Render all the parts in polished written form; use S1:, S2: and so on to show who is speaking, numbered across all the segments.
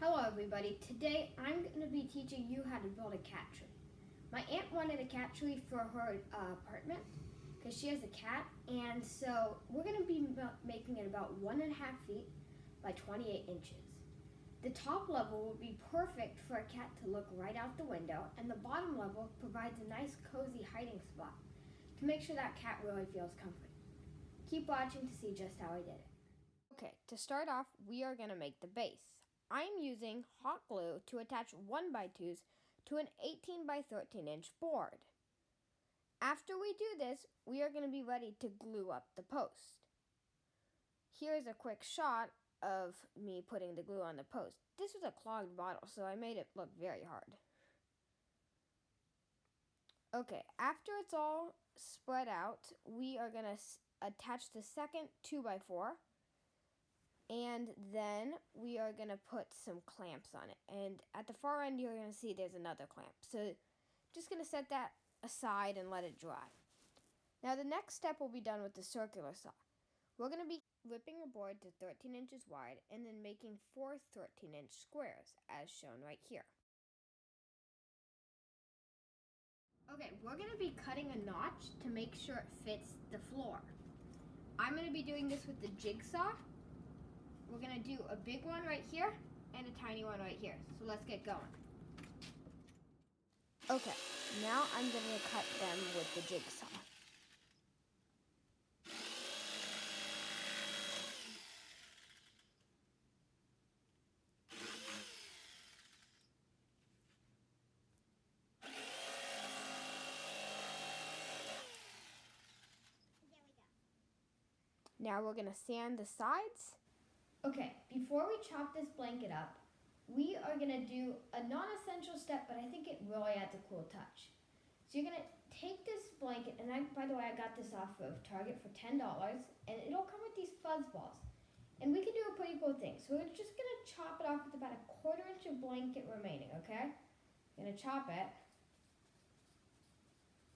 S1: Hello everybody, today I'm going to be teaching you how to build a cat tree. My aunt wanted a cat tree for her apartment because she has a cat, and so we're going to be making it about 1.5 feet by 28 inches. The top level will be perfect for a cat to look right out the window, and the bottom level provides a nice cozy hiding spot to make sure that cat really feels comfortable. Keep watching to see just how I did it. Okay, to start off, we are going to make the base. I'm using hot glue to attach 1x2s to an 18 by 13 inch board. After we do this, we are going to be ready to glue up the post. Here's a quick shot of me putting the glue on the post. This was a clogged bottle, so I made it look very hard. Okay, after it's all spread out, we are going to attach the second 2x4. And then we are going to put some clamps on it. And at the far end, you're going to see there's another clamp. So just going to set that aside and let it dry. Now the next step will be done with the circular saw. We're going to be ripping a board to 13 inches wide and then making 4 13-inch squares, as shown right here. Okay, we're going to be cutting a notch to make sure it fits the floor. I'm going to be doing this with the jigsaw. We're going to do a big one right here and a tiny one right here. So let's get going. Okay, now I'm going to cut them with the jigsaw. There we go. Now we're going to sand the sides. Okay, before we chop this blanket up, we are going to do a non-essential step, but I think it really adds a cool touch. So you're going to take this blanket, and by the way, I got this off of Target for $10, and it'll come with these fuzz balls. And we can do a pretty cool thing. So we're just going to chop it off with about 1/4 inch of blanket remaining, okay? Going to chop it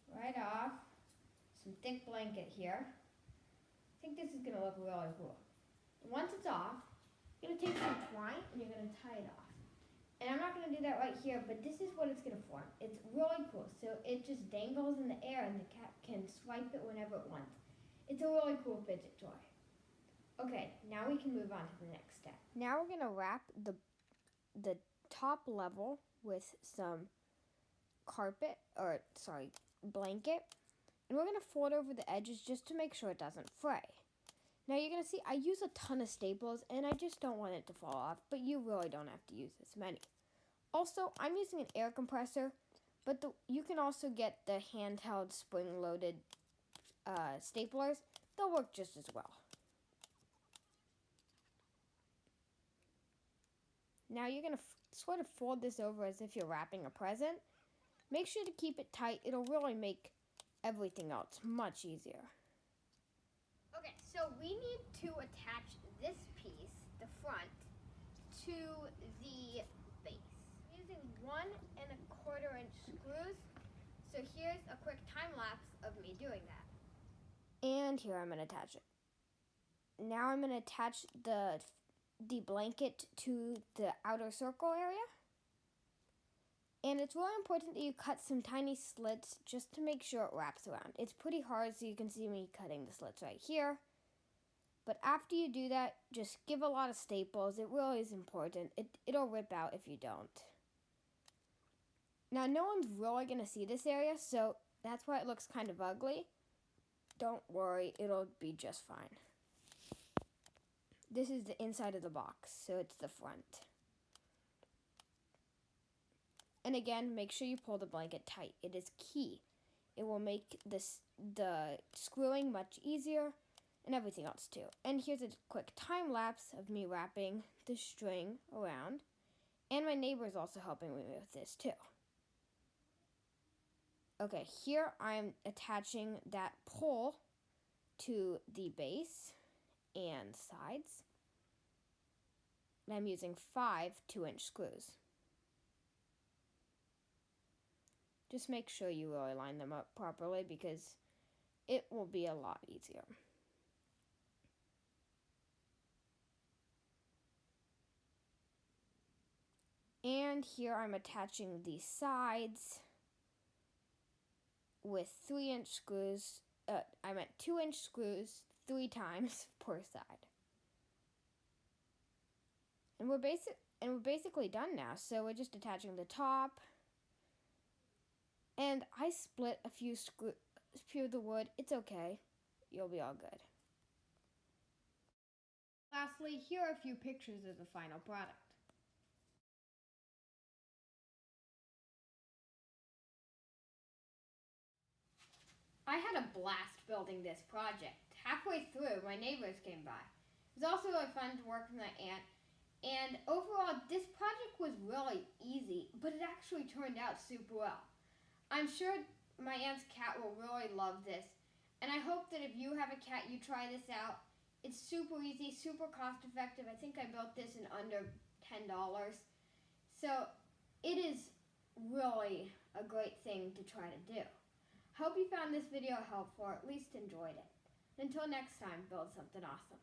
S1: right off. Some thick blanket here. I think this is going to look really cool. Once it's off, you're going to take some twine and you're going to tie it off. And I'm not going to do that right here, but this is what it's going to form. It's really cool. So it just dangles in the air and the cat can swipe it whenever it wants. It's a really cool fidget toy. Okay, now we can move on to the next step. Now we're going to wrap the top level with some blanket. And we're going to fold over the edges just to make sure it doesn't fray. Now you're going to see I use a ton of staples and I just don't want it to fall off, but you really don't have to use this many. Also, I'm using an air compressor, but you can also get the handheld spring-loaded staplers. They'll work just as well. Now you're going to sort of fold this over as if you're wrapping a present. Make sure to keep it tight. It'll really make everything else much easier. Okay, so we need to attach this piece, the front, to the base. I'm using 1 1/4 inch screws. So here's a quick time lapse of me doing that. And here I'm going to attach it. Now I'm going to attach the blanket to the outer circle area. And it's really important that you cut some tiny slits just to make sure it wraps around. It's pretty hard, so you can see me cutting the slits right here. But after you do that, just give a lot of staples. It really is important. It'll rip out if you don't. Now, no one's really going to see this area, so that's why it looks kind of ugly. Don't worry, it'll be just fine. This is the inside of the box, so it's the front. And again, make sure you pull the blanket tight. It is key. It will make the screwing much easier and everything else too. And here's a quick time lapse of me wrapping the string around. And my neighbor is also helping me with this too. Okay, here I'm attaching that pole to the base and sides. And I'm using 5 2-inch screws. Just make sure you really line them up properly because it will be a lot easier. And here I'm attaching the sides with 3-inch screws. I meant 2-inch screws 3 times per side. And we're basically done now. So we're just attaching the top. And I split a few of the wood. It's okay. You'll be all good. Lastly, here are a few pictures of the final product. I had a blast building this project. Halfway through, my neighbors came by. It was also really fun to work with my aunt. And overall, this project was really easy, but it actually turned out super well. I'm sure my aunt's cat will really love this. And I hope that if you have a cat, you try this out. It's super easy, super cost effective. I think I built this in under $10. So it is really a great thing to try to do. Hope you found this video helpful or at least enjoyed it. Until next time, build something awesome.